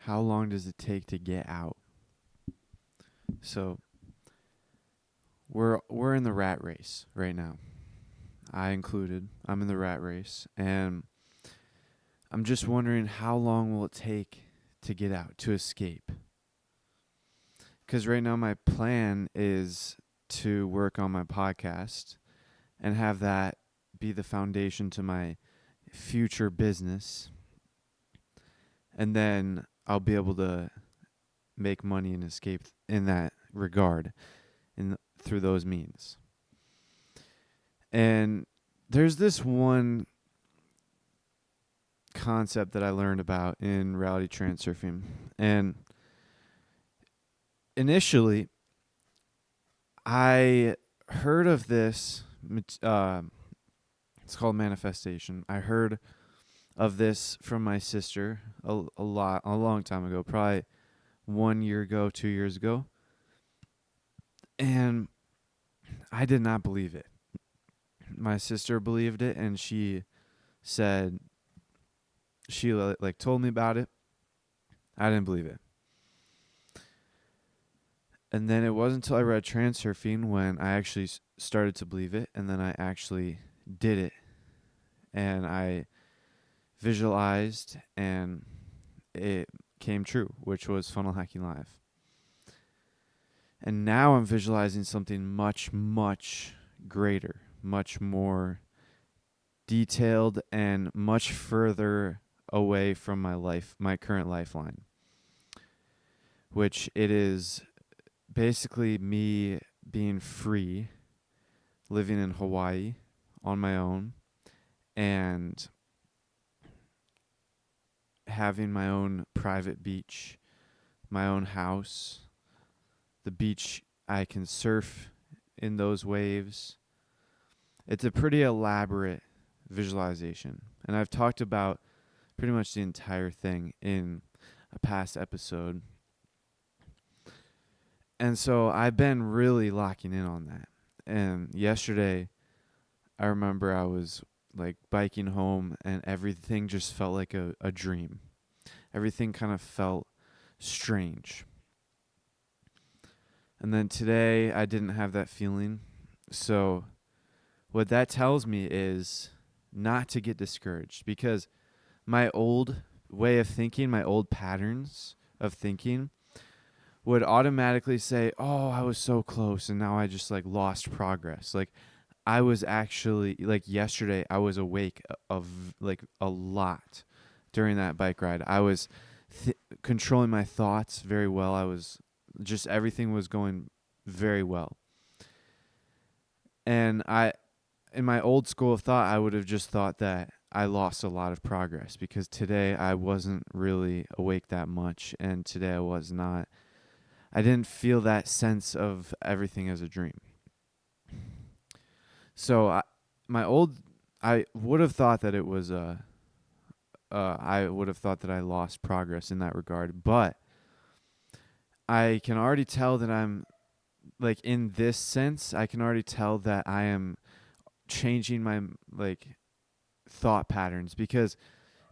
how long does it take to get out? So we're in the rat race right now. I included. I'm in the rat race, and I'm just wondering how long will it take to get out, to escape? Because right now my plan is to work on my podcast and have that be the foundation to my future business. And then I'll be able to make money and escape in that regard through those means. And there's this one concept that I learned about in reality transurfing. And initially, I heard of this. It's called manifestation. I heard of this from my sister a long time ago, probably 1 year ago, 2 years ago. And I did not believe it. My sister believed it, and she said, she like told me about it. I didn't believe it. And then it wasn't until I read Transurfing when I actually started to believe it, and then I actually did it. And I visualized, and it came true, which was Funnel Hacking Live. And now I'm visualizing something much, much greater, much more detailed, and much further away from my current lifeline, which it is basically me being free, living in Hawaii on my own, and having my own private beach, my own house, the beach I can surf in those waves. It's a pretty elaborate visualization, and I've talked about pretty much the entire thing in a past episode. And so I've been really locking in on that. And yesterday, I remember I was like biking home, and everything just felt like a dream. Everything kind of felt strange. And then today, I didn't have that feeling. So what that tells me is not to get discouraged, because my old way of thinking, my old patterns of thinking would automatically say, oh, I was so close, and now I just like lost progress. Like I was actually, like yesterday, I was awake of like a lot during that bike ride. I was controlling my thoughts very well. I was just, everything was going very well. And in my old school of thought, I would have just thought that I lost a lot of progress, because today I wasn't really awake that much, and today I didn't feel that sense of everything as a dream. So I would have thought that it was I would have thought that I lost progress in that regard, but I can already tell that I'm, like, in this sense, I can already tell that I am changing my like thought patterns, because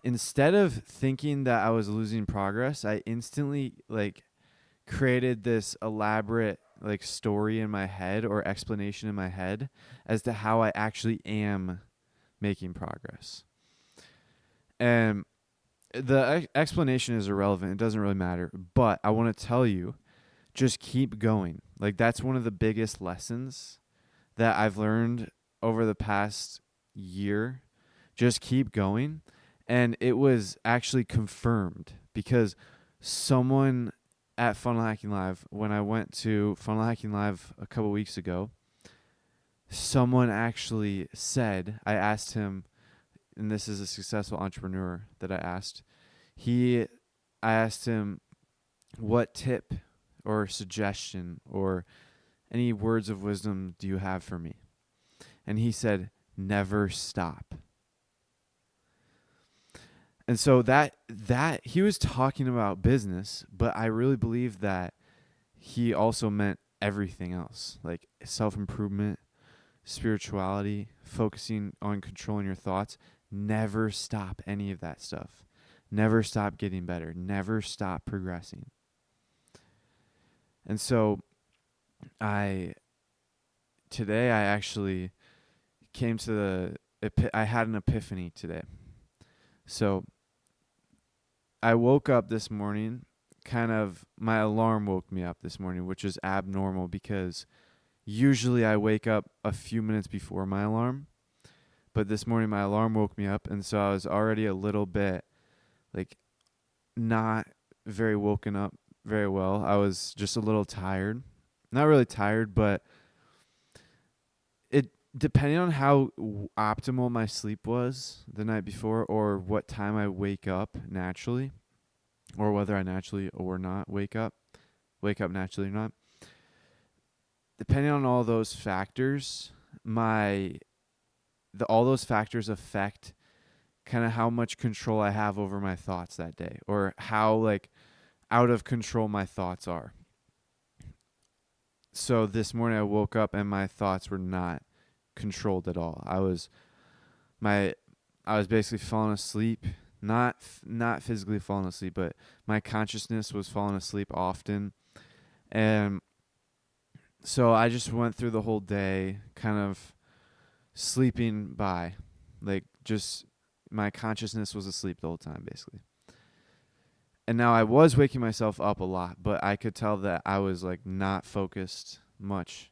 instead of thinking that I was losing progress, I instantly like created this elaborate like story in my head, or explanation in my head, as to how I actually am making progress. And the explanation is irrelevant. It doesn't really matter. But I want to tell you, just keep going. Like that's one of the biggest lessons that I've learned over the past year. Just keep going. And it was actually confirmed, because someone at Funnel Hacking Live, when I went to Funnel Hacking Live a couple weeks ago, someone actually said, I asked him, and this is a successful entrepreneur that I asked him, what tip or suggestion or any words of wisdom do you have for me? And he said, never stop. And so that he was talking about business, but I really believe that he also meant everything else, like self-improvement, spirituality, focusing on controlling your thoughts. Never stop any of that stuff. never stop getting better, never stop progressing. And so today I actually came to I had an epiphany today. So I woke up this morning, my alarm woke me up this morning, which is abnormal because usually I wake up a few minutes before my alarm. But this morning my alarm woke me up, and so I was already a little bit like not very woken up very well. I was just a little tired. Not really tired, but it depending on how optimal my sleep was the night before or what time I wake up naturally or whether I naturally or not wake up naturally or not. Depending on all those factors, all those factors affect kind of how much control I have over my thoughts that day or how like out of control my thoughts are. So this morning I woke up and my thoughts were not controlled at all. I was basically falling asleep, not physically falling asleep, but my consciousness was falling asleep often. And so I just went through the whole day kind of sleeping by, like just my consciousness was asleep the whole time basically. And now I was waking myself up a lot, but I could tell that I was like not focused much.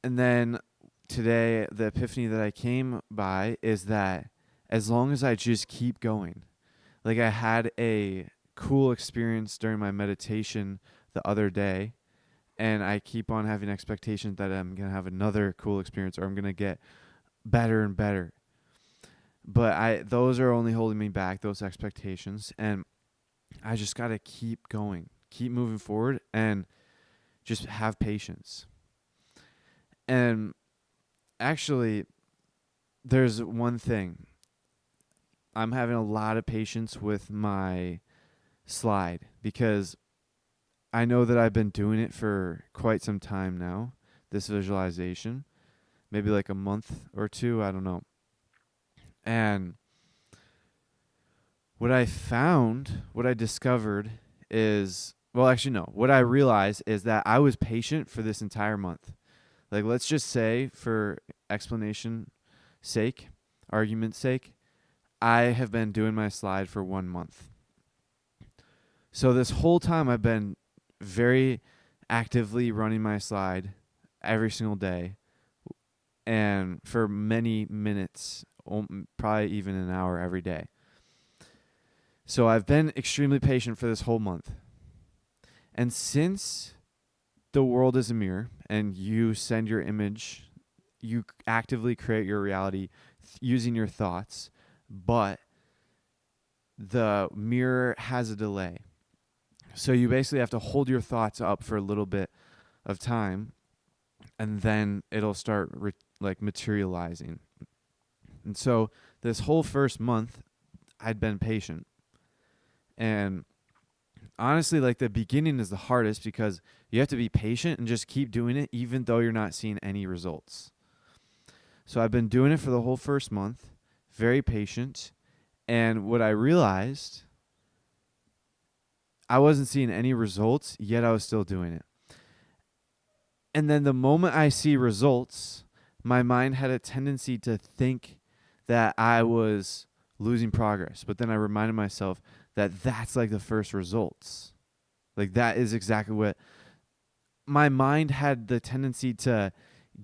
And then today, the epiphany that I came by is that as long as I just keep going, like I had a cool experience during my meditation the other day, and I keep on having expectations that I'm going to have another cool experience or I'm going to get better and better. But those are only holding me back, those expectations, and I just got to keep going, keep moving forward, and just have patience. And actually, there's one thing. I'm having a lot of patience with my slide because I know that I've been doing it for quite some time now, this visualization, maybe like a month or two, I don't know. And what I discovered is, well, actually, no. What I realized is that I was patient for this entire month. Like, let's just say, for explanation sake, argument's sake, I have been doing my slide for 1 month. So this whole time I've been very actively running my slide every single day and for many minutes, probably even an hour every day. So I've been extremely patient for this whole month. And since the world is a mirror and you send your image, you actively create your reality using your thoughts, but the mirror has a delay. So you basically have to hold your thoughts up for a little bit of time, and then it'll start materializing. And so this whole first month, I'd been patient. And honestly, like the beginning is the hardest because you have to be patient and just keep doing it even though you're not seeing any results. So I've been doing it for the whole first month, very patient. And what I realized, I wasn't seeing any results, yet I was still doing it. And then the moment I see results, my mind had a tendency to think that I was losing progress. But then I reminded myself that that's like the first results. Like that is exactly what my mind had the tendency to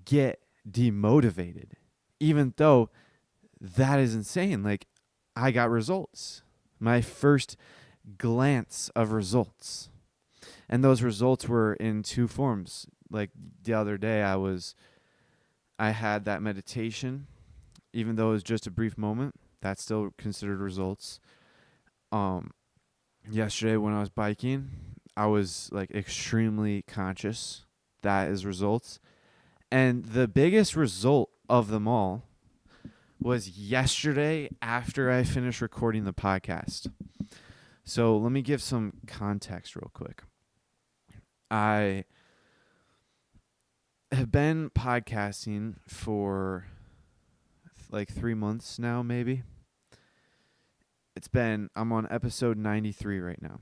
get demotivated, even though that is insane. Like I got results. My first glance of results. And those results were in two forms. Like the other day I had that meditation, even though it was just a brief moment, that's still considered results. Yesterday when I was biking, I was like extremely conscious. That is results. And the biggest result of them all was yesterday after I finished recording the podcast. So let me give some context real quick. I have been podcasting for like 3 months now, maybe. I'm on episode 93 right now.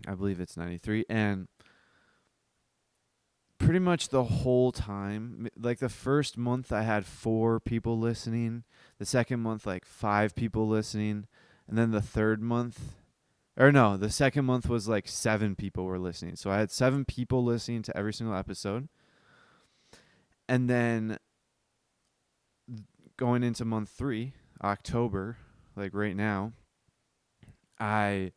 I believe it's 93. And pretty much the whole time, like the first month I had 4 people listening, the second month like 5 people listening, and then the third month, or no, the second month was like 7 people were listening. So I had 7 people listening to every single episode. And then going into month 3, October, like right now, I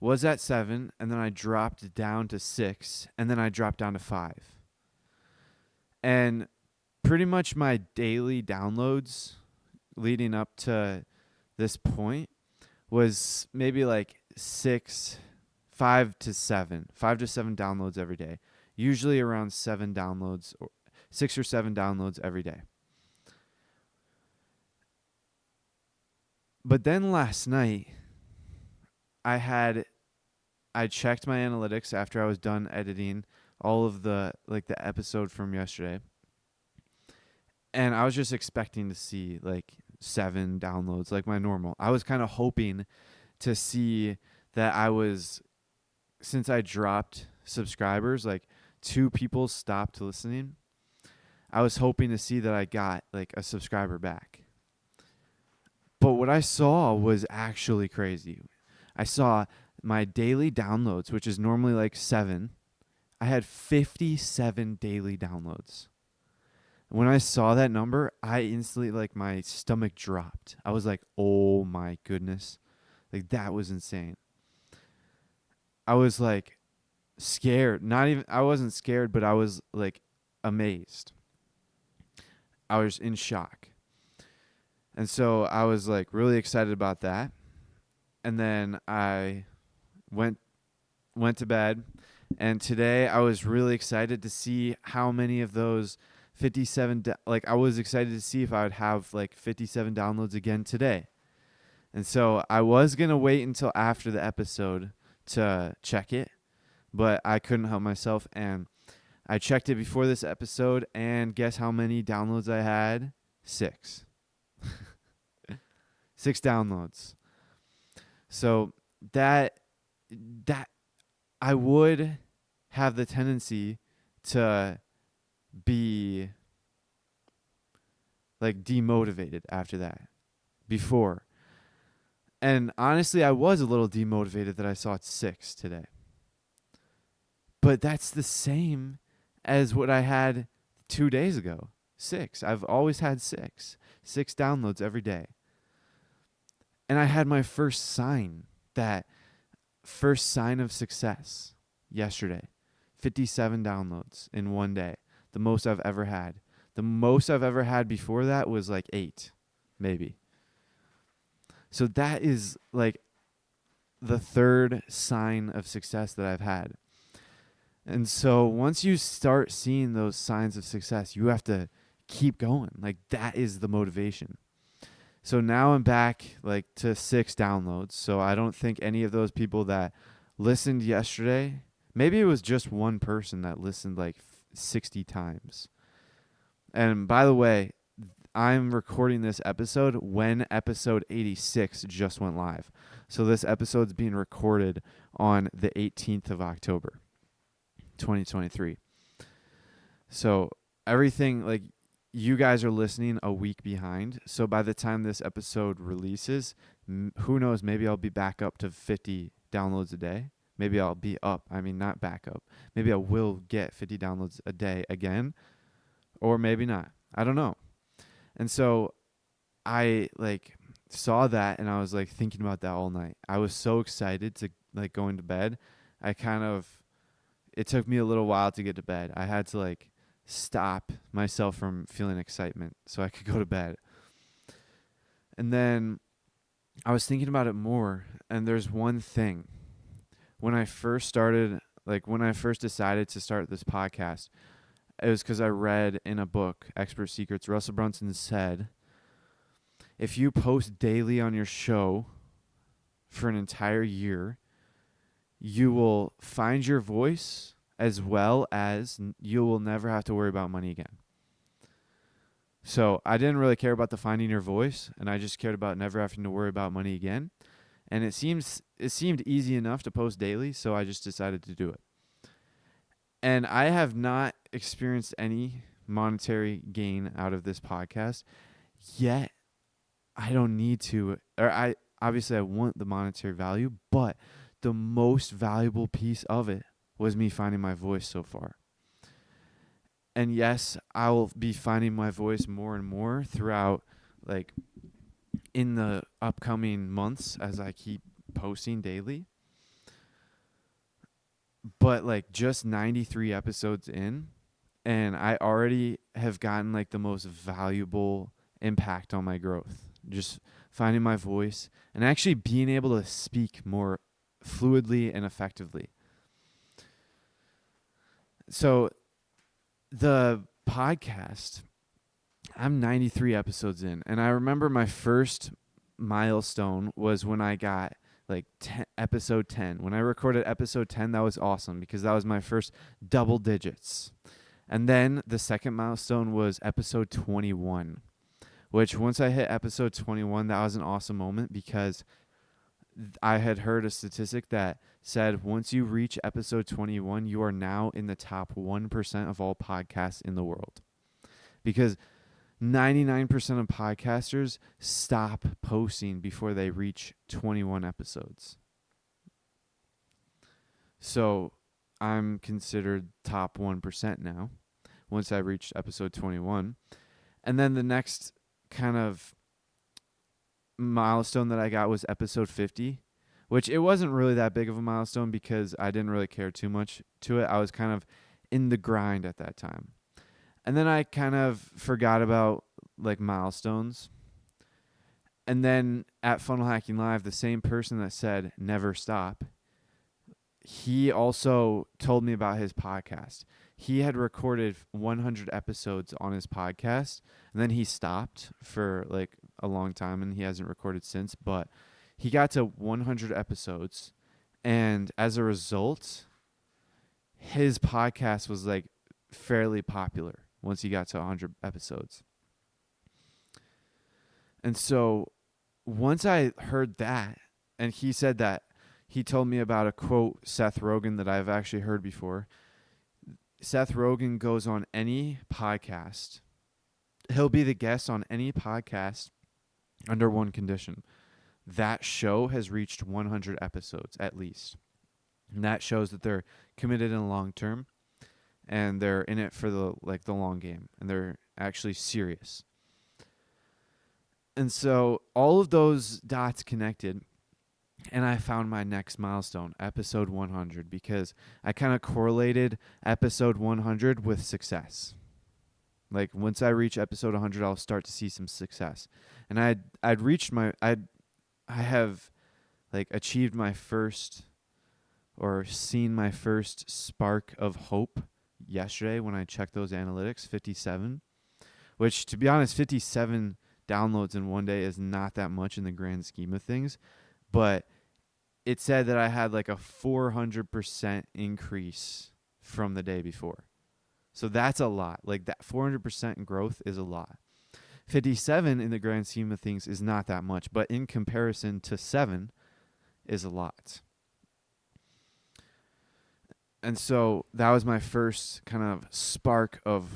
was at 7, and then I dropped down to 6, and then I dropped down to 5. And pretty much my daily downloads leading up to this point was maybe like 5 to 7 downloads every day. Usually around 7 downloads, or 6 or 7 downloads every day. But then last night, I checked my analytics after I was done editing all of the episode from yesterday. And I was just expecting to see like 7 downloads, like my normal. I was kind of hoping to see that since I dropped subscribers, like 2 people stopped listening. I was hoping to see that I got like a subscriber back. But what I saw was actually crazy. I saw my daily downloads, which is normally like 7. I had 57 daily downloads. When I saw that number, I instantly, like, my stomach dropped. I was like, oh my goodness. Like, that was insane. I was like scared. I wasn't scared, but I was like amazed. I was in shock. And so I was like really excited about that. And then I went to bed, and today I was really excited to see how many of those 57 I was excited to see if I would have like 57 downloads again today. And so I was going to wait until after the episode to check it, but I couldn't help myself, and I checked it before this episode, and guess how many downloads I had? 6. 6 downloads. So that I would have the tendency to be like demotivated after that before. And honestly, I was a little demotivated that I saw it 6 today. But that's the same as what I had 2 days ago. 6. I've always had 6. 6 downloads every day. And I had my first sign of success yesterday. 57 downloads in one day. The most I've ever had. The most I've ever had before that was like 8, maybe. So that is like the third sign of success that I've had. And so once you start seeing those signs of success, you have to keep going. Like, that is the motivation. So now I'm back like to 6 downloads. So I don't think any of those people that listened yesterday, maybe it was just one person that listened like 60 times. And by the way, I'm recording this episode when episode 86 just went live. So this episode's being recorded on the 18th of October, 2023. So everything, like, you guys are listening a week behind. So by the time this episode releases, who knows, maybe I'll be back up to 50 downloads a day. Maybe I'll be up. I mean, not back up. Maybe I will get 50 downloads a day again, or maybe not. I don't know. And so I like saw that, and I was like thinking about that all night. I was so excited to like go into bed. It took me a little while to get to bed. I had to like stop myself from feeling excitement so I could go to bed. And then I was thinking about it more, and there's one thing. When I first decided to start this podcast, it was because I read in a book, Expert Secrets, Russell Brunson said, if you post daily on your show for an entire year, you will find your voice, as well as you will never have to worry about money again. So I didn't really care about the finding your voice, and I just cared about never having to worry about money again. And it seemed easy enough to post daily, so I just decided to do it. And I have not experienced any monetary gain out of this podcast yet. I don't need to, or I obviously I want the monetary value, but the most valuable piece of it was me finding my voice so far. And yes, I will be finding my voice more and more throughout, like, in the upcoming months as I keep posting daily. But like just 93 episodes in, and I already have gotten like the most valuable impact on my growth. Just finding my voice and actually being able to speak more fluidly and effectively. So the podcast, I'm 93 episodes in, and I remember my first milestone was when I got like episode 10. When I recorded episode 10, that was awesome because that was my first double digits. And then the second milestone was episode 21, which once I hit episode 21, that was an awesome moment because I had heard a statistic that said once you reach episode 21, you are now in the top 1% of all podcasts in the world. Because 99% of podcasters stop posting before they reach 21 episodes. So I'm considered top 1% now once I reached episode 21. And then the next kind of milestone that I got was episode 50, which it wasn't really that big of a milestone because I didn't really care too much to it. I was kind of in the grind at that time. And then I kind of forgot about like milestones. And then at Funnel Hacking Live, the same person that said never stop, he also told me about his podcast. He had recorded 100 episodes on his podcast, and then he stopped for like a long time, and he hasn't recorded since. But he got to 100 episodes, and as a result, his podcast was like fairly popular once he got to 100 episodes. And so once I heard that, and he said that, he told me about a quote, Seth Rogen, that I've actually heard before. Seth Rogen goes on any podcast. He'll be the guest on any podcast under one condition. That show has reached 100 episodes at least. And that shows that they're committed in the long term and they're in it for the long game and they're actually serious. And so all of those dots connected, and I found my next milestone, episode 100, because I kind of correlated episode 100 with success. Like once I reach episode 100, I'll start to see some success. And I have like achieved my first or seen my first spark of hope yesterday when I checked those analytics, 57, which to be honest, 57 downloads in one day is not that much in the grand scheme of things, but it said that I had like a 400% increase from the day before. So that's a lot. Like that 400% growth is a lot. 57 in the grand scheme of things is not that much, but in comparison to 7 is a lot. And so that was my first kind of spark of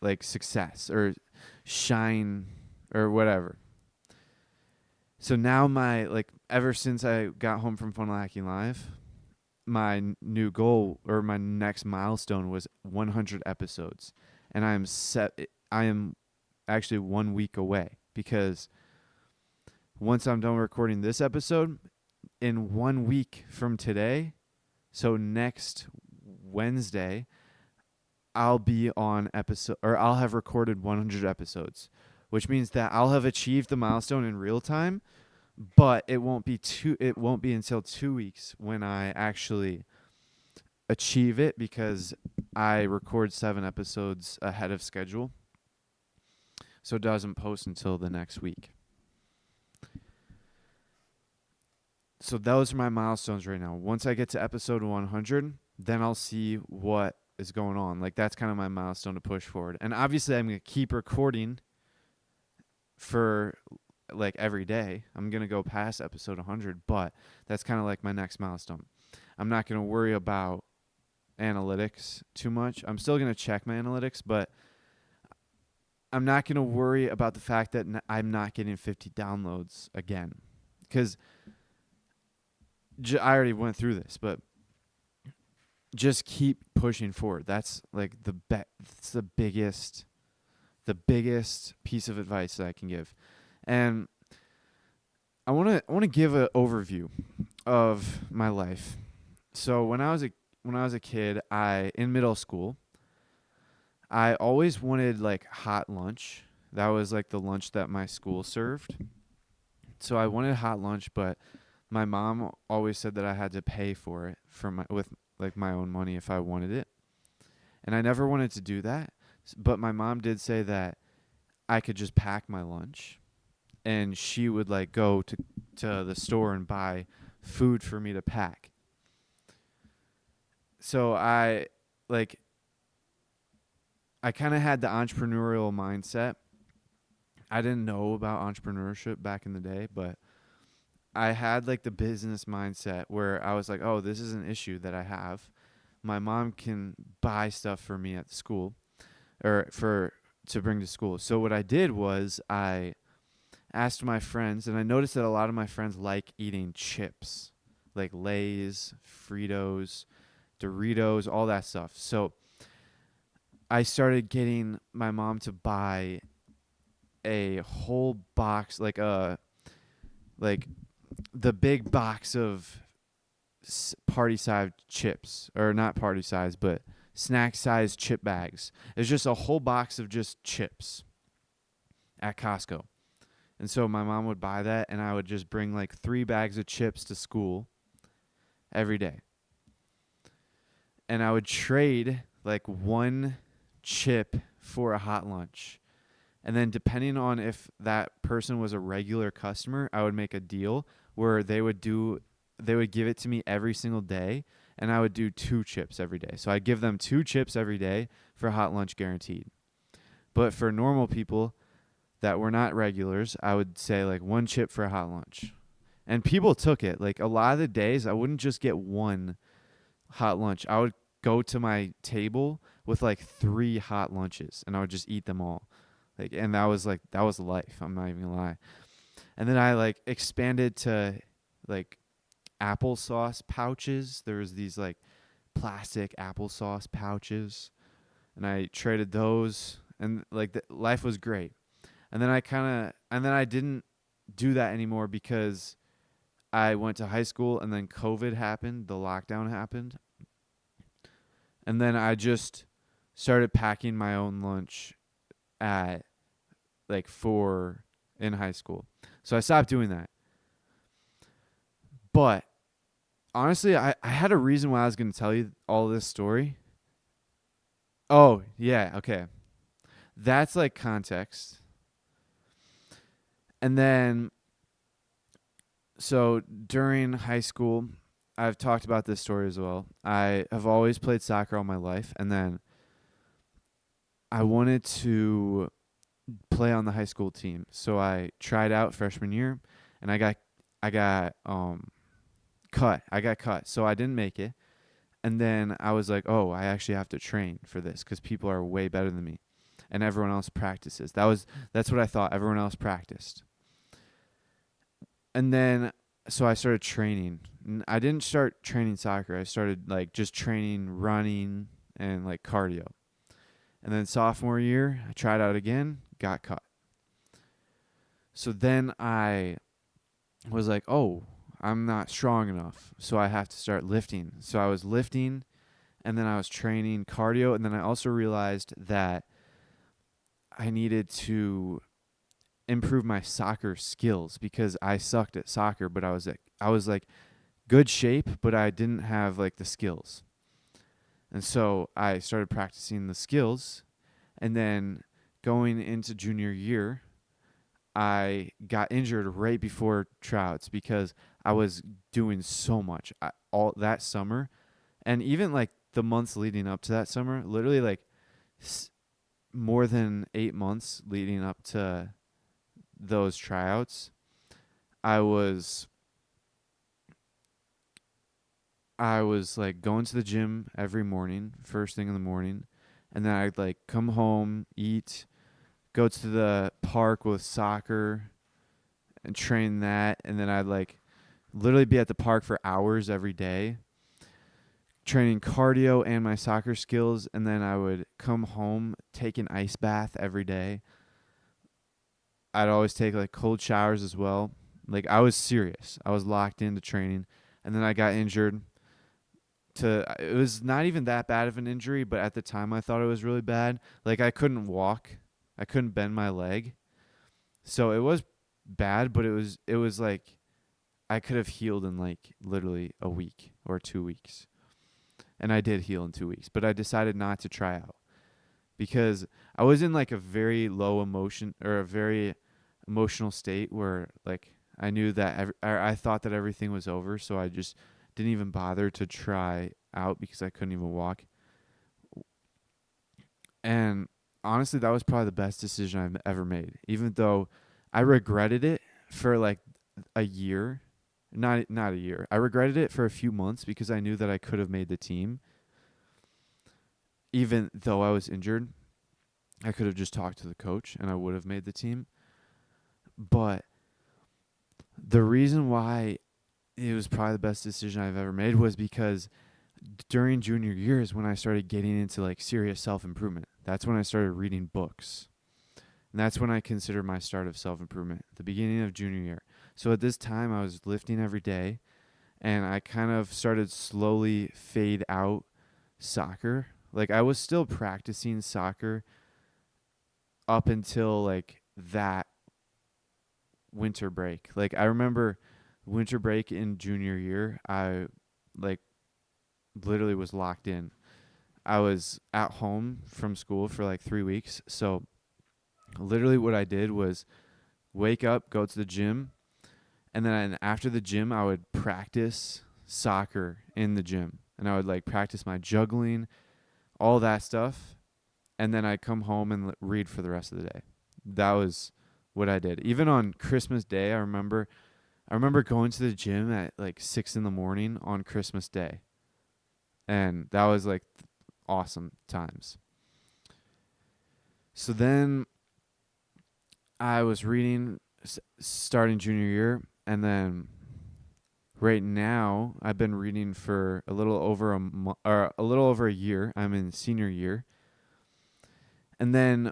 like success or shine or whatever. So now ever since I got home from Funnel Hacking Live, my new goal or my next milestone was 100 episodes. And I am actually 1 week away because once I'm done recording this episode, in 1 week from today, so next Wednesday, I'll be on episode, or I'll have recorded 100 episodes, which means that I'll have achieved the milestone in real time, but it won't be until 2 weeks when I actually achieve it because I record 7 episodes ahead of schedule. So it doesn't post until the next week. So those are my milestones right now. Once I get to episode 100, then I'll see what is going on. Like that's kind of my milestone to push forward. And obviously I'm going to keep recording for like every day. I'm going to go past episode 100, but that's kind of like my next milestone. I'm not going to worry about analytics too much. I'm still going to check my analytics, but I'm not going to worry about the fact that I'm not getting 50 downloads again. Because I already went through this, but just keep pushing forward. That's like it's the biggest piece of advice that I can give. And I want to give an overview of my life. So when I was a kid, in middle school, I always wanted like hot lunch. That was like the lunch that my school served. So I wanted hot lunch, but my mom always said that I had to pay for it with like my own money if I wanted it. And I never wanted to do that. But my mom did say that I could just pack my lunch and she would like go to the store and buy food for me to pack. So I kind of had the entrepreneurial mindset. I didn't know about entrepreneurship back in the day, but I had like the business mindset where I was like, oh, this is an issue that I have. My mom can buy stuff for me at school or to bring to school. So what I did was I asked my friends, and I noticed that a lot of my friends like eating chips, like Lay's, Fritos, Doritos, all that stuff. So I started getting my mom to buy a whole box, like the big box of party size chips, or not party size, but snack size chip bags. It's just a whole box of just chips at Costco. And so my mom would buy that, and I would just bring like 3 bags of chips to school every day. And I would trade like 1 chip for a hot lunch. And then depending on if that person was a regular customer, I would make a deal where they would give it to me every single day, and I would do 2 chips every day. So I'd give them 2 chips every day for hot lunch guaranteed. But for normal people that were not regulars, I would say like 1 chip for a hot lunch. And people took it. Like a lot of the days, I wouldn't just get 1 hot lunch. I would go to my table with like 3 hot lunches, and I would just eat them all. And that was life. I'm not even gonna lie. And then I like expanded to like applesauce pouches. There was these like plastic applesauce pouches, and I traded those, and like life was great. And then I didn't do that anymore because I went to high school, and then COVID happened, the lockdown happened. And then I just started packing my own lunch at like 4 in high school. So I stopped doing that. But honestly, I had a reason why I was going to tell you all this story. Oh, yeah, okay. That's like context. And then, so during high school, I've talked about this story as well. I have always played soccer all my life, and then I wanted to play on the high school team. So I tried out freshman year, and I got cut. I got cut. So I didn't make it. And then I was like, "Oh, I actually have to train for this cuz people are way better than me and everyone else practices." That's what I thought. Everyone else practiced. And then so I started training. I didn't start training soccer. I started like just training running and like cardio. And then sophomore year, I tried out again, got cut. So then I was like, oh, I'm not strong enough, so I have to start lifting. So I was lifting, and then I was training cardio, and then I also realized that I needed to improve my soccer skills because I sucked at soccer, but I was like good shape, but I didn't have like the skills. And so I started practicing the skills, and then going into junior year, I got injured right before tryouts because I was doing so much all that summer, and even like the months leading up to that summer, literally like more than 8 months leading up to those tryouts, I was like going to the gym every morning, first thing in the morning, and then I'd like come home, eat, go to the park with soccer and train that, and then I'd like literally be at the park for hours every day training cardio and my soccer skills, and then I would come home, take an ice bath every day. I'd always take like cold showers as well. Like I was serious. I was locked into training, and then I got injured. It was not even that bad of an injury, but at the time I thought it was really bad. Like I couldn't walk. I couldn't bend my leg. So it was bad, but it was like I could have healed in like literally a week or 2 weeks. And I did heal in 2 weeks, but I decided not to try out because I was in like a very low emotion or a very emotional state where like I knew that I thought that everything was over, so I just didn't even bother to try out because I couldn't even walk. And honestly, that was probably the best decision I've ever made, even though I regretted it for like a year. Not a year. I regretted it for a few months because I knew that I could have made the team. Even though I was injured, I could have just talked to the coach and I would have made the team. But the reason why it was probably the best decision I've ever made was because during junior year is when I started getting into like serious self-improvement. That's when I started reading books. And that's when I consider my start of self-improvement, the beginning of junior year. So at this time, I was lifting every day, and I kind of started slowly fade out soccer. Like I was still practicing soccer up until like that winter break. Like I remember winter break in junior year, I like literally was locked in. I was at home from school for like 3 weeks. So literally what I did was wake up, go to the gym, and then after the gym I would practice soccer in the gym. And I would like practice my juggling, all that stuff, and then I'd come home and read for the rest of the day. That was what I did. Even on Christmas Day, I remember going to the gym at like 6 in the morning on Christmas Day. And that was like awesome times. So then I was reading starting junior year, and then right now I've been reading for a little over a little over a year. I'm in senior year. And then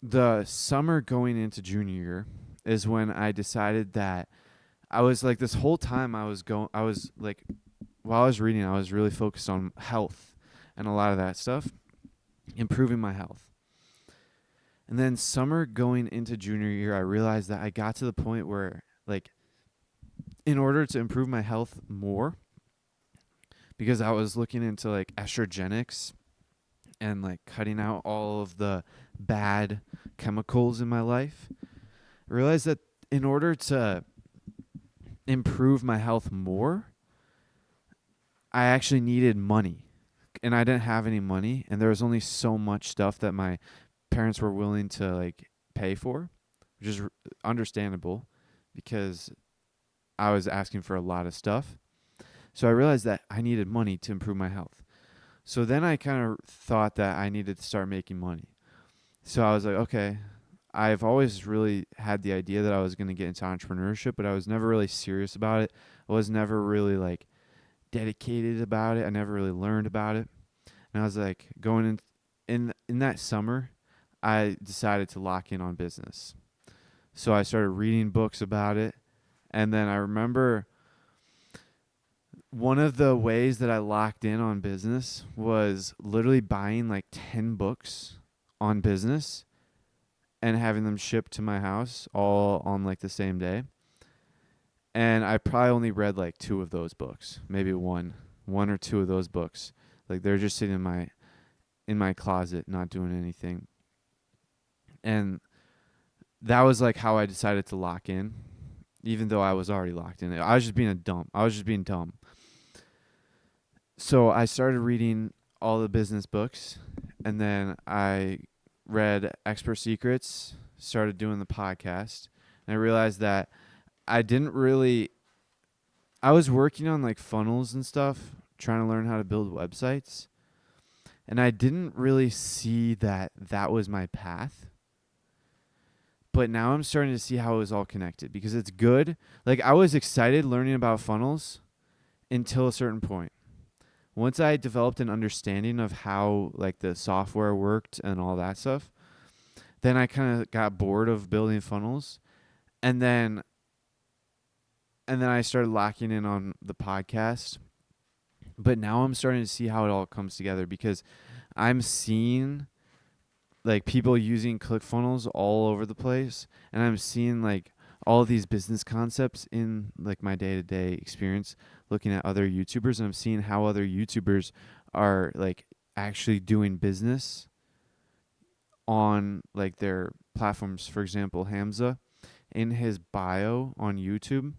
the summer going into junior year is when I decided that I was like this whole time I was like while I was reading I was really focused on health and a lot of that stuff, improving my health. And then summer going into junior year, I realized that I got to the point where like in order to improve my health more, because I was looking into like estrogenics and like cutting out all of the bad chemicals in my life, I realized that in order to improve my health more, I actually needed money. And I didn't have any money, and there was only so much stuff that my parents were willing to like pay for, which is understandable because I was asking for a lot of stuff. So I realized that I needed money to improve my health. So then I kind of thought that I needed to start making money. So I was like, okay, I've always really had the idea that I was going to get into entrepreneurship, but I was never really serious about it. I was never really like dedicated about it. I never really learned about it. And I was like going in that summer, I decided to lock in on business. So I started reading books about it. And then I remember one of the ways that I locked in on business was literally buying like 10 books on business and having them shipped to my house all on like the same day. And I probably only read like 2 of those books, maybe one or 2 of those books. Like they're just sitting in my closet, not doing anything. And that was like how I decided to lock in, even though I was already locked in. I was just being dumb. So I started reading all the business books, and then I read Expert Secrets, started doing the podcast, and I realized that I didn't really I was working on like funnels and stuff, trying to learn how to build websites, and I didn't really see that that was my path. But now I'm starting to see how it was all connected because it's good. Like I was excited learning about funnels until a certain point. Once I developed an understanding of how like the software worked and all that stuff, then I kind of got bored of building funnels, and then I started locking in on the podcast. But now I'm starting to see how it all comes together because I'm seeing like people using ClickFunnels all over the place, and I'm seeing like all of these business concepts in like my day-to-day experience looking at other YouTubers, and I'm seeing how other YouTubers are like actually doing business on like their platforms. For example, Hamza, in his bio on YouTube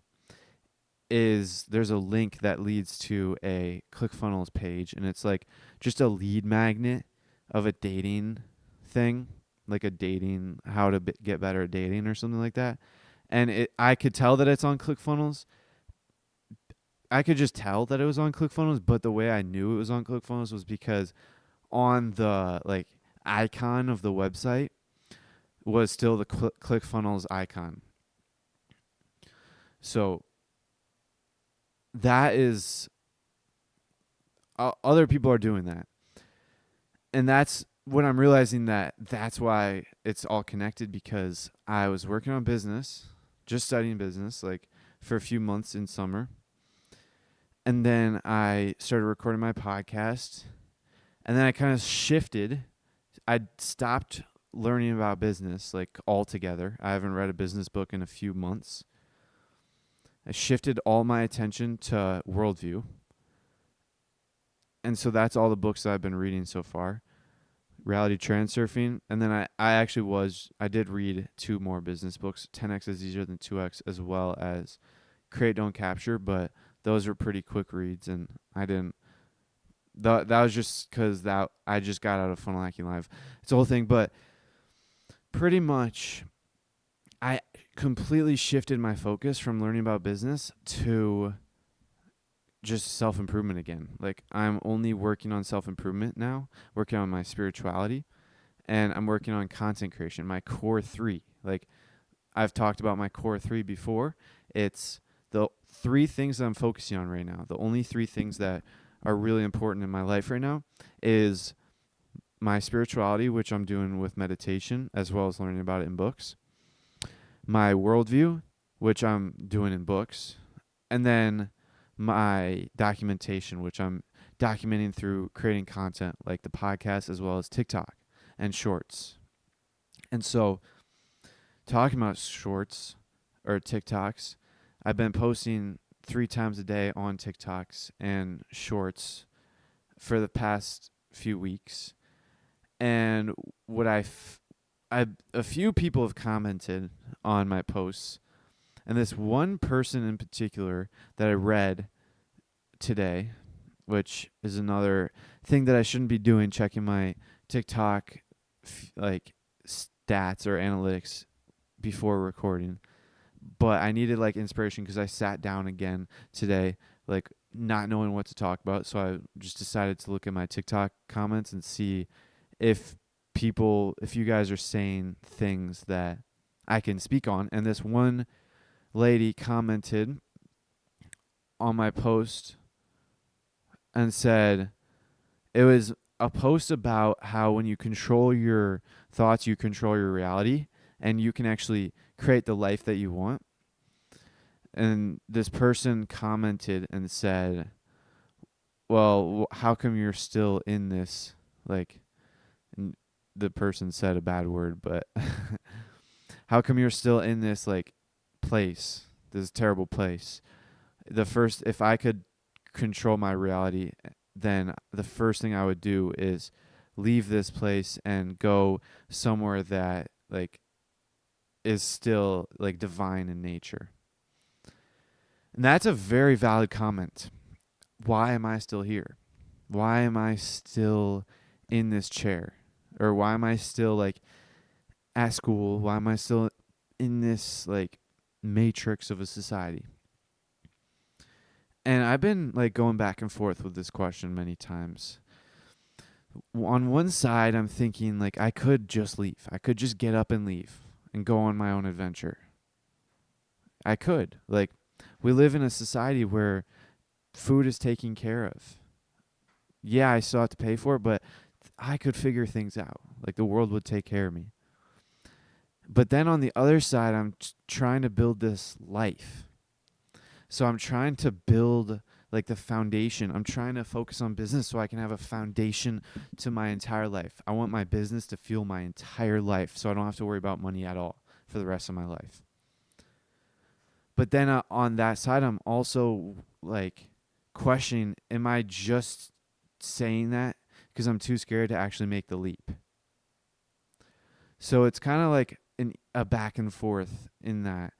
there's a link that leads to a ClickFunnels page, and it's like just a lead magnet of a dating thing, like a dating how to get better at dating or something like that. And I could tell that it's on ClickFunnels. I could just tell that it was on ClickFunnels, but the way I knew it was on ClickFunnels was because on the like icon of the website was still the ClickFunnels icon. So that is other people are doing that, and that's when I'm realizing that that's why it's all connected, because I was working on business, just studying business like for a few months in summer, and then I started recording my podcast, and then I kind of shifted. I stopped learning about business like altogether. I haven't read a business book in a few months. I shifted all my attention to worldview. And so that's all the books that I've been reading so far. Reality Transurfing. And then I did read 2 more business books. 10X is Easier Than 2X, as well as Create, Don't Capture. But those were pretty quick reads, and I didn't. That was just because that I just got out of Funnel Hacking Live. It's a whole thing. But pretty much I completely shifted my focus from learning about business to just self-improvement again. Like I'm only working on self-improvement now, working on my spirituality, and I'm working on content creation, my core 3. Like I've talked about my core 3 before. It's the 3 things that I'm focusing on right now. The only 3 things that are really important in my life right now is my spirituality, which I'm doing with meditation as well as learning about it in books. My worldview, which I'm doing in books, and then my documentation, which I'm documenting through creating content like the podcast as well as TikTok and shorts. And so, talking about shorts or TikToks, I've been posting 3 times a day on TikToks and shorts for the past few weeks. And what a few people have commented on my posts, and this one person in particular that I read today, which is another thing that I shouldn't be doing, checking my TikTok like stats or analytics before recording. But I needed like inspiration because I sat down again today, like not knowing what to talk about. So I just decided to look at my TikTok comments and see if you guys are saying things that I can speak on. And this one lady commented on my post and said it was a post about how when you control your thoughts, you control your reality, and you can actually create the life that you want. And this person commented and said, well, how come you're still in this? Like, the person said a bad word, but how come you're still in this like place, this terrible place? If I could control my reality, then the first thing I would do is leave this place and go somewhere that like is still like divine in nature. And that's a very valid comment. Why am I still here? Why am I still in this chair? Or why am I still like at school? Why am I still in this like matrix of a society? And I've been like going back and forth with this question many times. On one side, I'm thinking like I could just leave. I could just get up and leave and go on my own adventure. I could. Like, we live in a society where food is taken care of. Yeah, I still have to pay for it, but I could figure things out. Like, the world would take care of me. But then on the other side, I'm trying to build this life. So I'm trying to build like the foundation. I'm trying to focus on business so I can have a foundation to my entire life. I want my business to fuel my entire life so I don't have to worry about money at all for the rest of my life. But then on that side, I'm also like questioning, am I just saying that because I'm too scared to actually make the leap? So it's kind of like a back and forth in that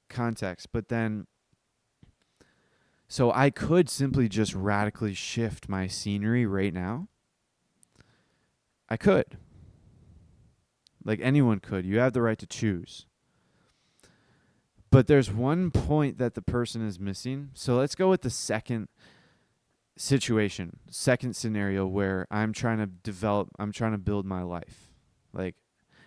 context. But then, so I could simply just radically shift my scenery right now. I could. Like anyone could. You have the right to choose. But there's one point that the person is missing. So let's go with the second situation, second scenario where I'm trying to build my life, like,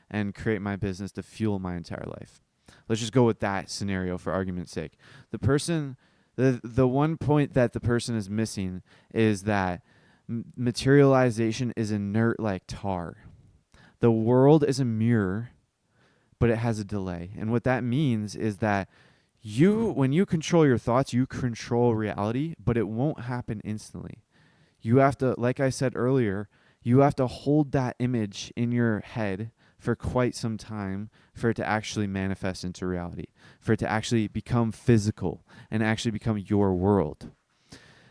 and create my business to fuel my entire life. Let's just go with that scenario for argument's sake. The one point that the person is missing is that materialization is inert like tar. The world is a mirror, but it has a delay. And what that means is that when you control your thoughts, you control reality, but it won't happen instantly. You have to, like I said earlier, you have to hold that image in your head for quite some time for it to actually manifest into reality, for it to actually become physical and actually become your world.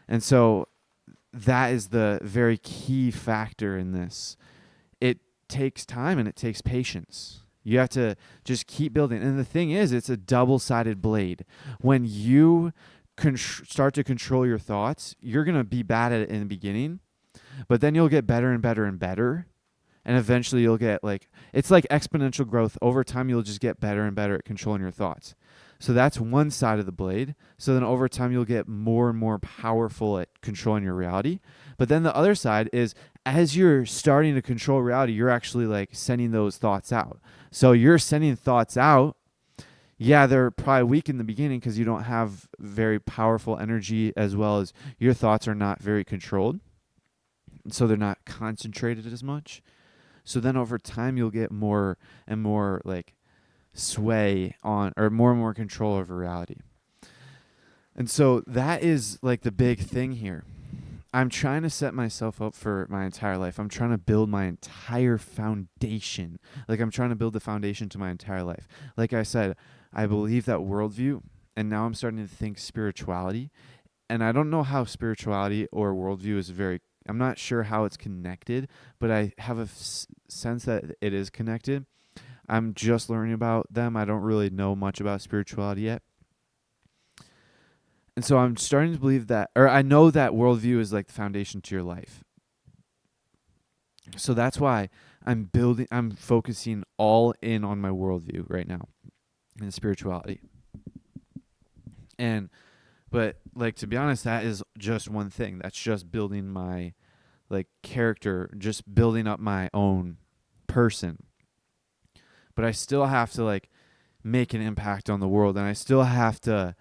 And so that is the very key factor in this. It takes time and it takes patience. You have to just keep building. And the thing is, it's a double-sided blade. When you start to control your thoughts, you're going to be bad at it in the beginning, but then you'll get better and better and better. And eventually you'll get it's like exponential growth. Over time, you'll just get better and better at controlling your thoughts. So that's one side of the blade. So then over time, you'll get more and more powerful at controlling your reality. But then the other side is, as you're starting to control reality, you're actually like sending those thoughts out. So you're sending thoughts out. Yeah, they're probably weak in the beginning because you don't have very powerful energy, as well as your thoughts are not very controlled. So they're not concentrated as much. So then over time, you'll get more and more like sway on, or more and more control over reality. And so that is like the big thing here. I'm trying to set myself up for my entire life. I'm trying to build my entire foundation. Like, I'm trying to build the foundation to my entire life. Like I said, I believe that worldview, and now I'm starting to think spirituality. And I don't know how spirituality or worldview is I'm not sure how it's connected, but I have a sense that it is connected. I'm just learning about them. I don't really know much about spirituality yet. And so I'm starting to believe that, or I know that worldview is like the foundation to your life. So that's why I'm focusing all in on my worldview right now in spirituality. But like, to be honest, that is just one thing. That's just building my like character, just building up my own person. But I still have to like make an impact on the world, and I still have to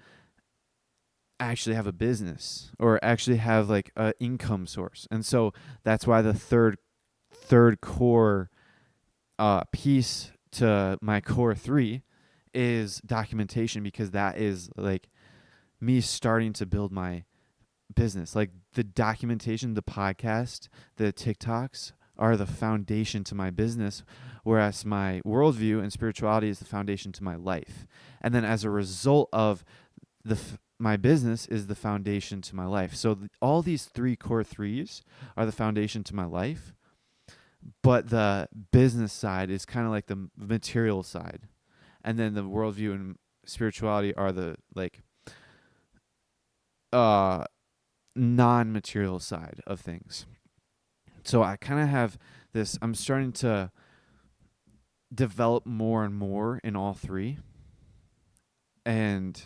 actually have a business or actually have like an income source. And so that's why the third core piece to my core 3 is documentation, because that is like me starting to build my business. Like, the documentation, the podcast, the TikToks are the foundation to my business, whereas my worldview and spirituality is the foundation to my life. And then as a result of my business is the foundation to my life. So all these 3 core 3s are the foundation to my life, but the business side is kind of like the material side. And then the worldview and spirituality are the like non-material side of things. So I kind of have this, I'm starting to develop more and more in all three. And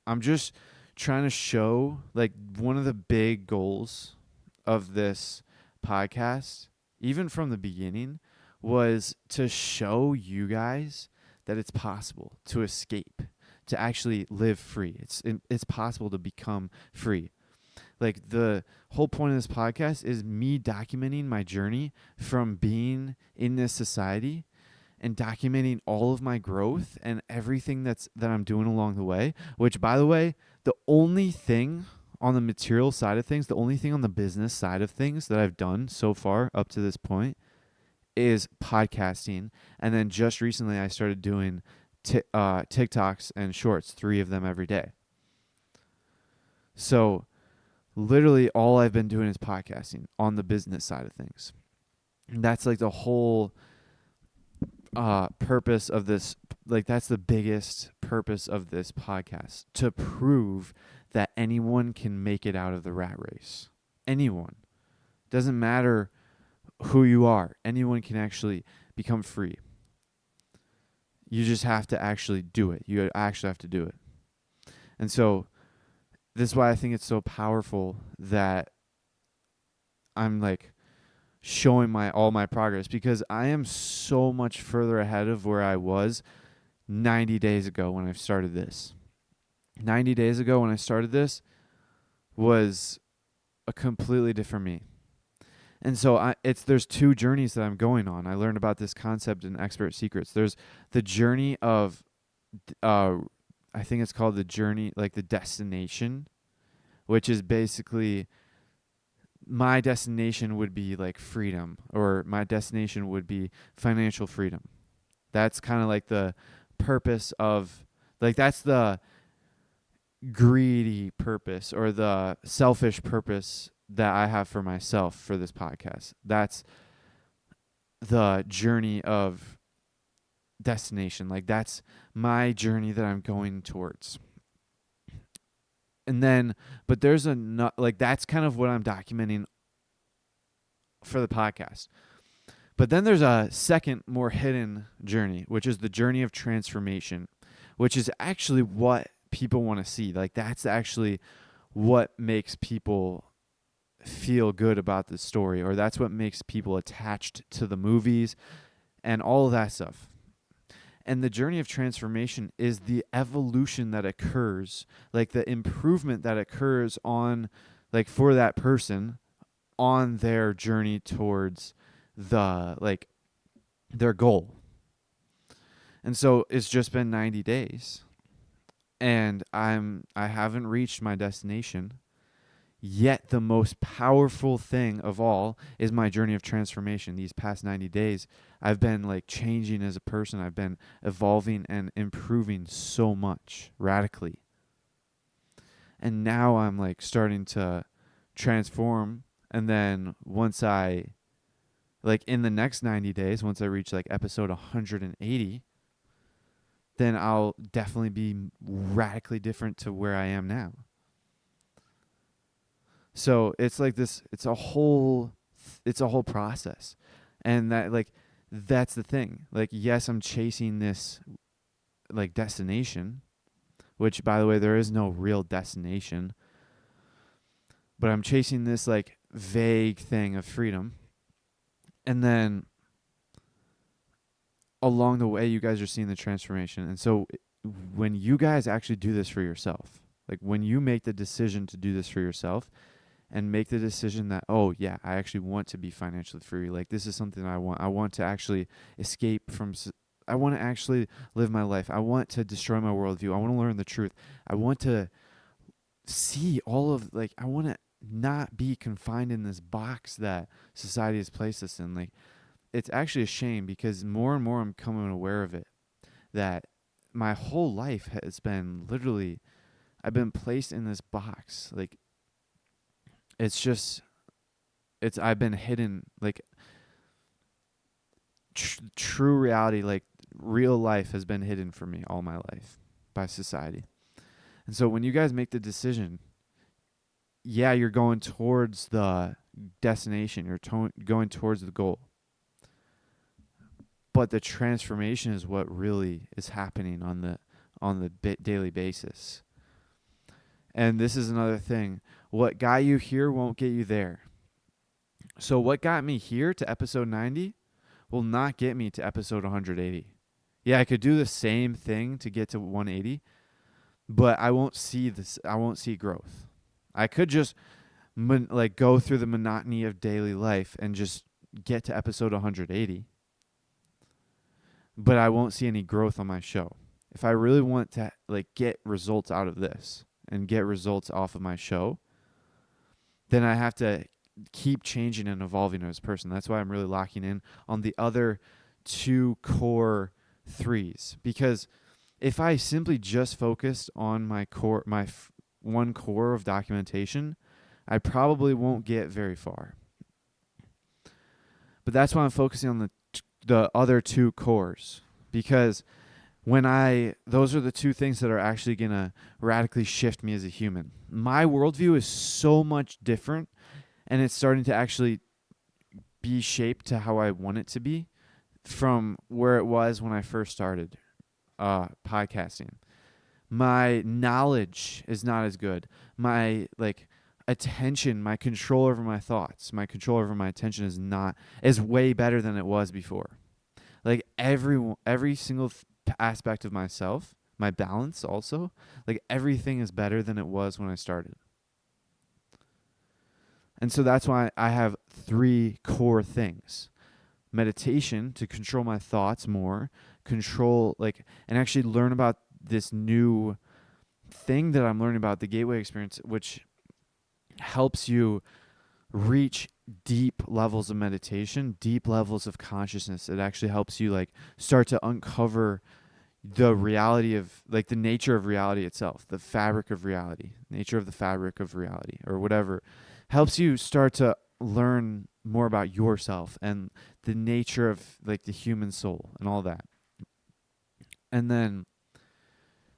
I'm just trying to show, like, one of the big goals of this podcast, even from the beginning, was to show you guys that it's possible to escape, to actually live free. It's possible to become free. Like, the whole point of this podcast is me documenting my journey from being in this society and documenting all of my growth and everything that I'm doing along the way, which, by the way, the only thing on the material side of things, the only thing on the business side of things that I've done so far up to this point is podcasting. And then just recently I started doing TikToks and shorts, 3 of them every day. So literally all I've been doing is podcasting on the business side of things. And that's like the whole purpose of this. Like, that's the biggest purpose of this podcast, to prove that anyone can make it out of the rat race. Anyone. Doesn't matter who you are. Anyone can actually become free. You just have to actually do it. You actually have to do it. And so this is why I think it's so powerful that I'm like showing all my progress, because I am so much further ahead of where I was 90 days ago when I started this. 90 days ago when I started this was a completely different me. And so there's 2 journeys that I'm going on. I learned about this concept in Expert Secrets. There's the journey of, I think it's called the journey, like the destination, which is basically, my destination would be like freedom, or my destination would be financial freedom. That's kind of like the purpose of, like, that's the greedy purpose or the selfish purpose that I have for myself for this podcast. That's the journey of destination. Like, that's my journey that I'm going towards. And then, but there's like, that's kind of what I'm documenting for the podcast. But then there's a second, more hidden journey, which is the journey of transformation, which is actually what people want to see. Like, that's actually what makes people feel good about the story, or that's what makes people attached to the movies and all of that stuff. And the journey of transformation is the evolution that occurs, like the improvement that occurs on, like, for that person on their journey towards like their goal. And so it's just been 90 days and I haven't reached my destination yet. The most powerful thing of all is my journey of transformation. These past 90 days, I've been like changing as a person. I've been evolving and improving so much, radically. And now I'm like starting to transform. And then once I, like, in the next 90 days, once I reach like episode 180, then I'll definitely be radically different to where I am now. So it's like this, it's a whole process. And that, like, that's the thing. Like, yes, I'm chasing this like destination, which, by the way, there is no real destination, but I'm chasing this like vague thing of freedom. And then along the way, you guys are seeing the transformation. And so when you guys actually do this for yourself, like when you make the decision to do this for yourself and make the decision that, oh yeah, I actually want to be financially free. Like, this is something I want. I want to actually escape from, I want to actually live my life. I want to destroy my worldview. I want to learn the truth. I want to see all of, like, I want to not be confined in this box that society has placed us in. Like, it's actually a shame, because more and more I'm becoming aware of it, that my whole life has been literally, I've been placed in this box. Like, it's just, I've been hidden, like, true reality, like real life has been hidden from me all my life by society. And so when you guys make the decision yeah, you're going towards the destination. You're going towards the goal. But the transformation is what really is happening on the daily basis. And this is another thing. What got you here won't get you there. So what got me here to episode 90 will not get me to episode 180. Yeah, I could do the same thing to get to 180, but I won't see this. I won't see growth. I could just go through the monotony of daily life and just get to episode 180, but I won't see any growth on my show. If I really want to get results out of this and get results off of my show, then I have to keep changing and evolving as a person. That's why I'm really locking in on the other two core threes, because if I simply just focused on my core, one core of documentation, I probably won't get very far. But that's why I'm focusing on the other two cores, because those are the two things that are actually going to radically shift me as a human. My worldview is so much different, and it's starting to actually be shaped to how I want it to be from where it was when I first started podcasting. My knowledge is not as good. My attention, my control over my thoughts, my control over my attention is way better than it was before. Every single aspect of myself, my balance also, everything is better than it was when I started. And so that's why I have three core things. Meditation to control my thoughts more, and actually learn about this new thing that I'm learning about, the Gateway Experience, which helps you reach deep levels of meditation, deep levels of consciousness. It actually helps you start to uncover the reality of the nature of reality itself, the fabric of reality, nature of the fabric of reality, or whatever. Helps you start to learn more about yourself and the nature of the human soul and all that. And then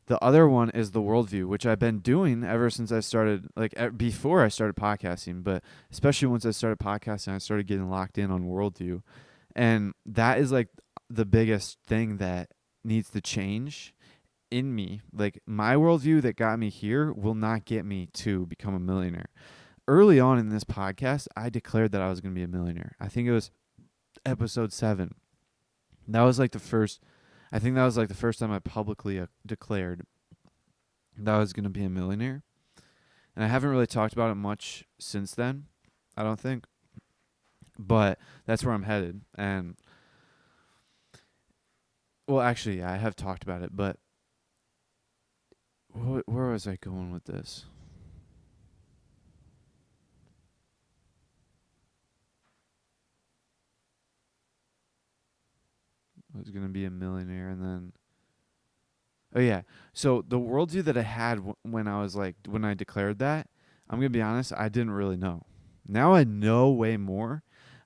the other one is the worldview, which I've been doing ever since I started, before I started podcasting, but especially once I started podcasting, I started getting locked in on worldview. And that is the biggest thing that needs to change in me. My worldview that got me here will not get me to become a millionaire. Early on in this podcast, I declared that I was going to be a millionaire. I think it was episode 7. That was the first time I publicly declared that I was going to be a millionaire. And I haven't really talked about it much since then, I don't think. But that's where I'm headed. And, well, actually, yeah, I have talked about it, but where was I going with this? I was going to be a millionaire, and then... Oh, yeah. So the worldview that I had when I declared that, I'm going to be honest, I didn't really know. Now I know way more.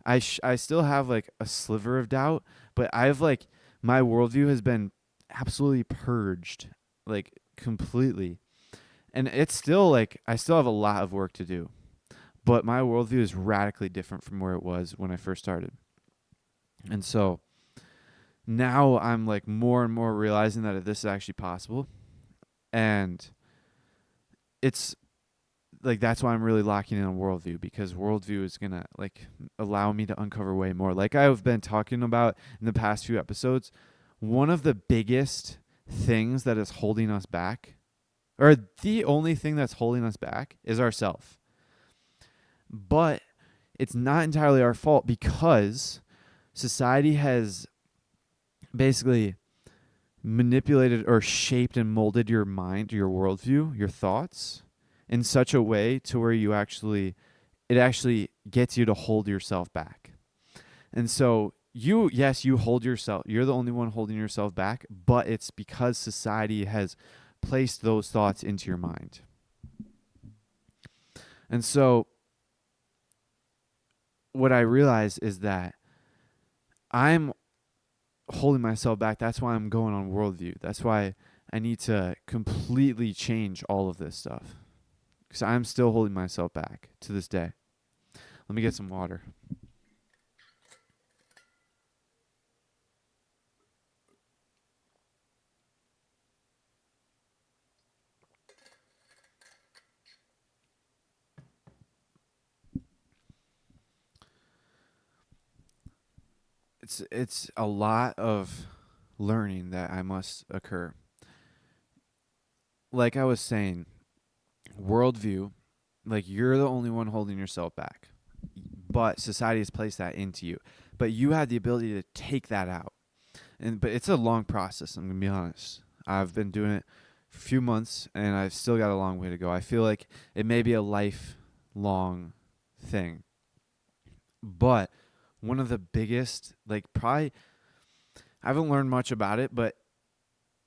I still have a sliver of doubt, but my worldview has been absolutely purged, completely. And it's still I still have a lot of work to do, but my worldview is radically different from where it was when I first started. And so now I'm more and more realizing that this is actually possible. And it's that's why I'm really locking in on worldview, because worldview is going to allow me to uncover way more. I've been talking about in the past few episodes, one of the biggest things that is holding us back, or the only thing that's holding us back, is ourself. But it's not entirely our fault, because society has basically manipulated or shaped and molded your mind, your worldview, your thoughts in such a way to where it actually gets you to hold yourself back. And so you hold yourself, you're the only one holding yourself back, but it's because society has placed those thoughts into your mind. And so what I realize is that I'm holding myself back. That's why I'm going on worldview. That's why I need to completely change all of this stuff. because I'm still holding myself back to this day. Let me get some water. It's a lot of learning that I must occur. Like I was saying, worldview, like you're the only one holding yourself back. But society has placed that into you. But you have the ability to take that out. But it's a long process, I'm gonna be honest. I've been doing it for a few months and I've still got a long way to go. I feel like it may be a lifelong thing. But one of the biggest, like probably I haven't learned much about it, but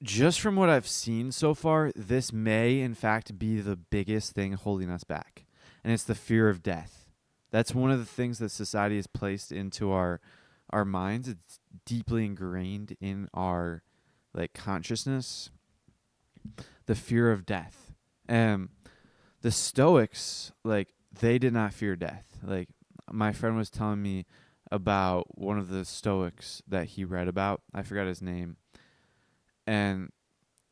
just from what I've seen so far, this may in fact be the biggest thing holding us back. And it's the fear of death. That's one of the things that society has placed into our minds. It's deeply ingrained in our like consciousness. The fear of death. The Stoics, like they did not fear death. Like my friend was telling me about one of the Stoics that he read about. I forgot his name. And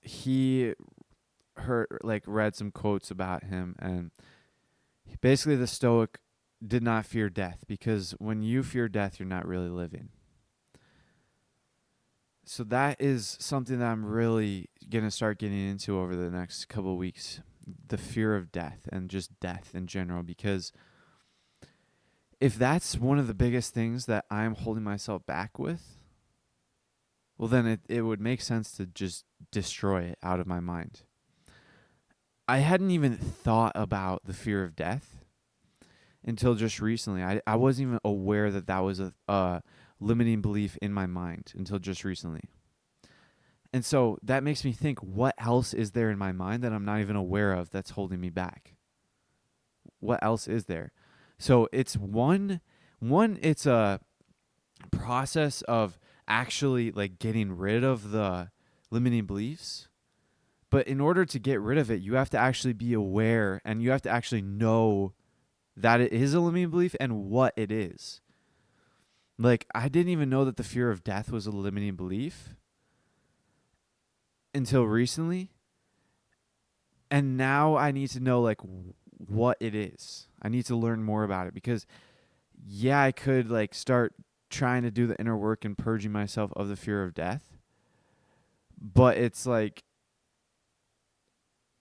he read some quotes about him, and basically the Stoic did not fear death, because when you fear death, you're not really living. So that is something that I'm really going to start getting into over the next couple of weeks, the fear of death and just death in general, because if that's one of the biggest things that I'm holding myself back with, well, then it would make sense to just destroy it out of my mind. I hadn't even thought about the fear of death until just recently. I wasn't even aware that that was a limiting belief in my mind until just recently. And so that makes me think, what else is there in my mind that I'm not even aware of that's holding me back? What else is there? So it's it's a process of actually like getting rid of the limiting beliefs. But in order to get rid of it, you have to actually be aware and you have to actually know that it is a limiting belief and what it is. Like, I didn't even know that the fear of death was a limiting belief until recently. And now I need to know, like, what it is. I need to learn more about it because, yeah, I could, like, start trying to do the inner work and purging myself of the fear of death. But it's like,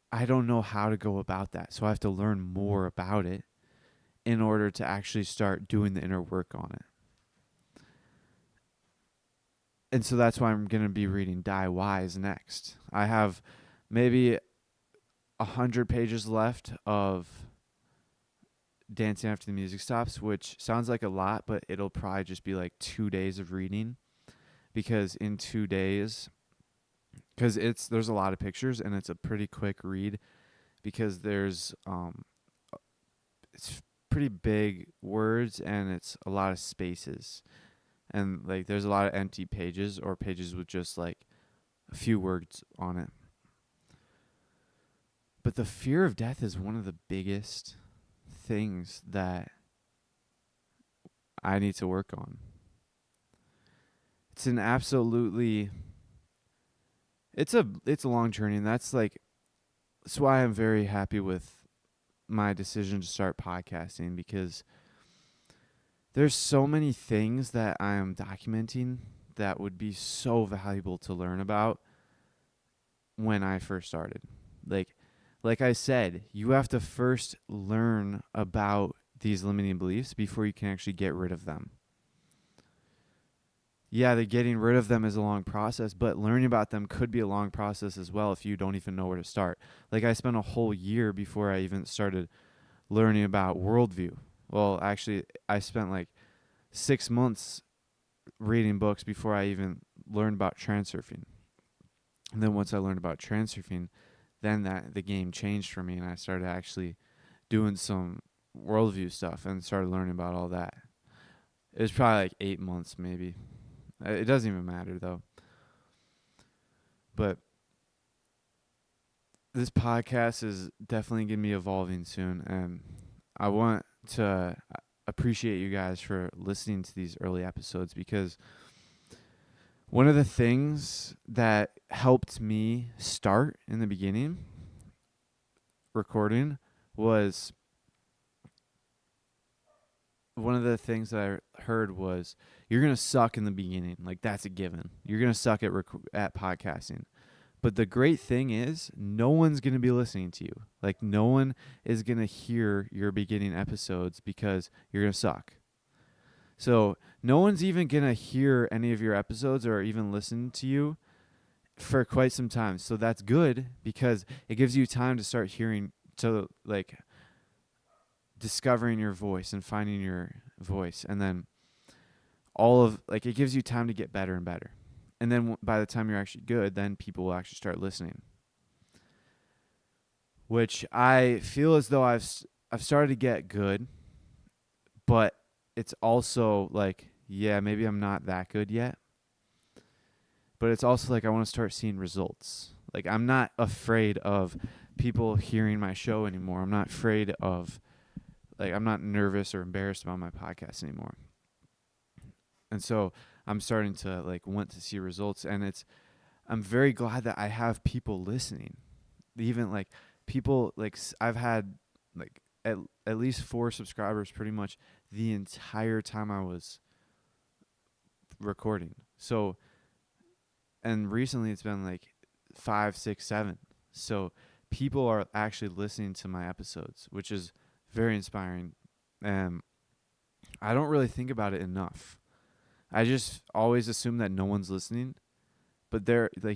I don't know how to go about that. So I have to learn more about it in order to actually start doing the inner work on it. And so that's why I'm going to be reading Die Wise next. I have maybe 100 pages left of Dancing After the Music Stops, which sounds like a lot, but it'll probably just be like 2 days of reading, because in 2 days, because there's a lot of pictures and it's a pretty quick read, because it's pretty big words and it's a lot of spaces. And like there's a lot of empty pages or pages with just like a few words on it. But the fear of death is one of the biggest things that I need to work on. It's it's a long journey, and that's why I'm very happy with my decision to start podcasting, because there's so many things that I am documenting that would be so valuable to learn about when I first started. Like I said, you have to first learn about these limiting beliefs before you can actually get rid of them. Yeah, the getting rid of them is a long process, but learning about them could be a long process as well if you don't even know where to start. Like I spent a whole year before I even started learning about worldview. Well, actually, I spent like 6 months reading books before I even learned about transurfing. And then once I learned about transurfing, then the game changed for me, and I started actually doing some worldview stuff and started learning about all that. It was probably like 8 months maybe. It doesn't even matter though. But this podcast is definitely going to be evolving soon, and I want to appreciate you guys for listening to these early episodes, because one of the things that helped me start in the beginning recording was one of the things that I heard was, you're going to suck in the beginning. Like, that's a given. You're going to suck at podcasting. But the great thing is, no one's going to be listening to you. Like, no one is going to hear your beginning episodes because you're going to suck. So no one's even going to hear any of your episodes or even listen to you for quite some time. So that's good, because it gives you time to start hearing, to like discovering your voice and finding your voice. And then it gives you time to get better and better. And then by the time you're actually good, then people will actually start listening. Which I feel as though I've started to get good, but it's also like, yeah, maybe I'm not that good yet. But it's also like, I want to start seeing results. Like, I'm not afraid of people hearing my show anymore. I'm not afraid of, like, I'm not nervous or embarrassed about my podcast anymore. And so I'm starting to like want to see results, and I'm very glad that I have people listening. Even like people, like I've had like at least 4 subscribers pretty much the entire time I was recording. So, and recently it's been like 5, 6, 7. So people are actually listening to my episodes, which is very inspiring. And I don't really think about it enough. I just always assume that no one's listening, but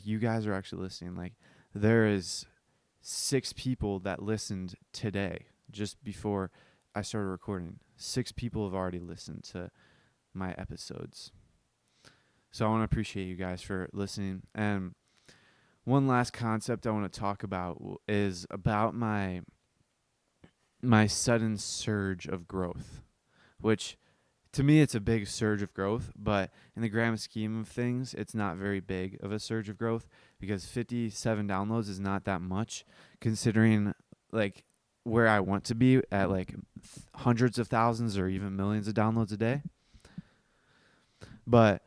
you guys are actually listening. Like, there is 6 people that listened today, just before I started recording. 6 people have already listened to my episodes. So I want to appreciate you guys for listening. And one last concept I want to talk about is about my sudden surge of growth, which to me, it's a big surge of growth, but in the grand scheme of things, it's not very big of a surge of growth, because 57 downloads is not that much, considering like where I want to be at, like hundreds of thousands or even millions of downloads a day. But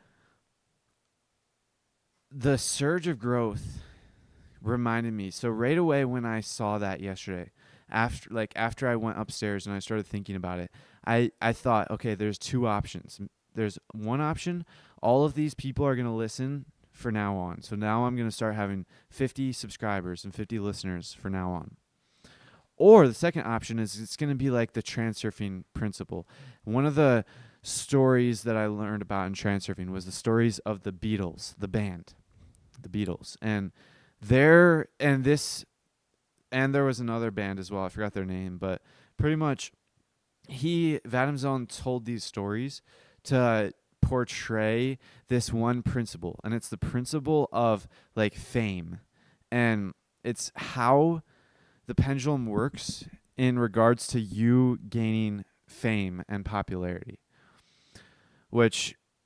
the surge of growth reminded me. So right away when I saw that yesterday, after I went upstairs and I started thinking about it, I thought, okay, there's 2 options. There's one option, all of these people are going to listen for now on. So now I'm going to start having 50 subscribers and 50 listeners for now on. Or the second option is, it's going to be like the transurfing principle. One of the stories that I learned about in transurfing was the stories of the Beatles, the band, the Beatles. And there was another band as well. I forgot their name, but pretty much Vadim Zone told these stories to portray this one principle, and it's the principle of like fame, and it's how the pendulum works in regards to you gaining fame and popularity,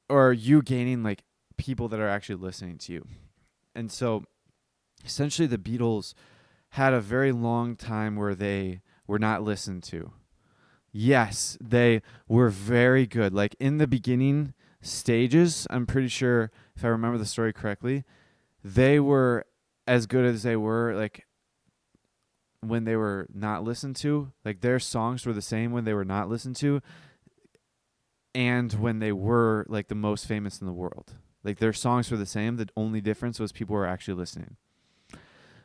or you gaining like people that are actually listening to you. And so essentially the Beatles had a very long time where they were not listened to. Yes, they were very good. Like in the beginning stages, I'm pretty sure, if I remember the story correctly, they were as good as they were like when they were not listened to. Like their songs were the same when they were not listened to and when they were like the most famous in the world. Like their songs were the same. The only difference was people were actually listening.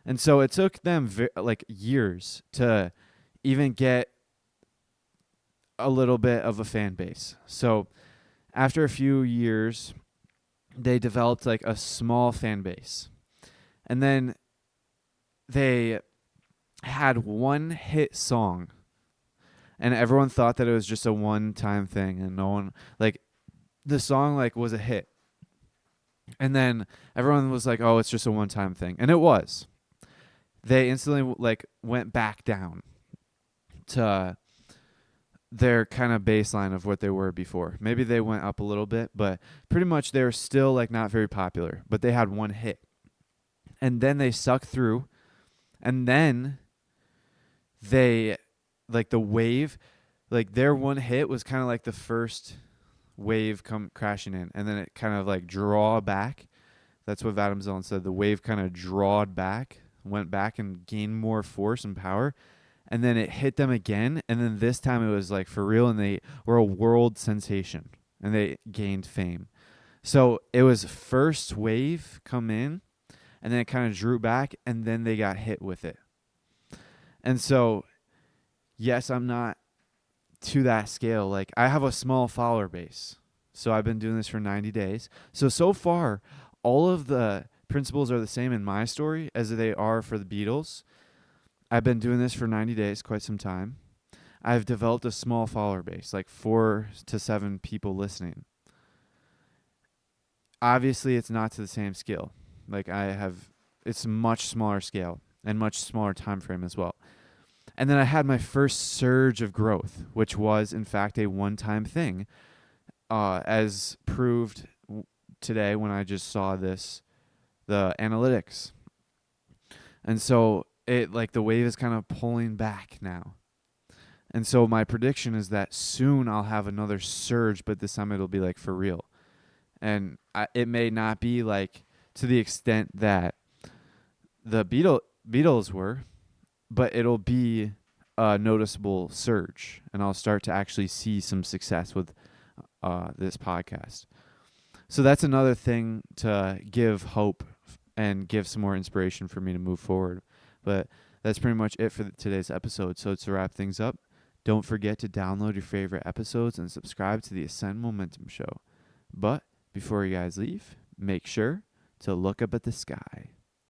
And so it took them like years to even get a little bit of a fan base. So after a few years, they developed like a small fan base. And then they had one hit song. And everyone thought that it was just a one-time thing, and no one, like, the song like was a hit. And then everyone was like, "Oh, it's just a one-time thing." And it was. They instantly like went back down to their kind of baseline of what they were before. Maybe they went up a little bit, but pretty much they were still like not very popular, but they had one hit. And then they sucked through, And then they, like the wave, like their one hit was kind of like the first wave come crashing in, and then it kind of like draw back. That's what Vadim Zeland said. The wave kind of drawed back, went back and gained more force and power, and then it hit them again, and then this time it was like for real, and they were a world sensation, and they gained fame. So it was first wave come in, and then it kind of drew back, and then they got hit with it. And so, yes, I'm not to that scale. Like, I have a small follower base. So I've been doing this for 90 days. So far, all of the principles are the same in my story as they are for the Beatles. I've been doing this for 90 days, quite some time. I've developed a small follower base, like 4 to 7 people listening. Obviously, it's not to the same scale. Like, it's a much smaller scale and much smaller time frame as well. And then I had my first surge of growth, which was, in fact, a one-time thing, as proved today when I just saw the analytics. And so the wave is kind of pulling back now. And so my prediction is that soon I'll have another surge, but this time it'll be like for real. And it may not be like to the extent that the Beatles were, but it'll be a noticeable surge, and I'll start to actually see some success with this podcast. So that's another thing to give hope and give some more inspiration for me to move forward. But that's pretty much it for today's episode. So to wrap things up, don't forget to download your favorite episodes and subscribe to the Ascend Momentum Show. But before you guys leave, make sure to look up at the sky.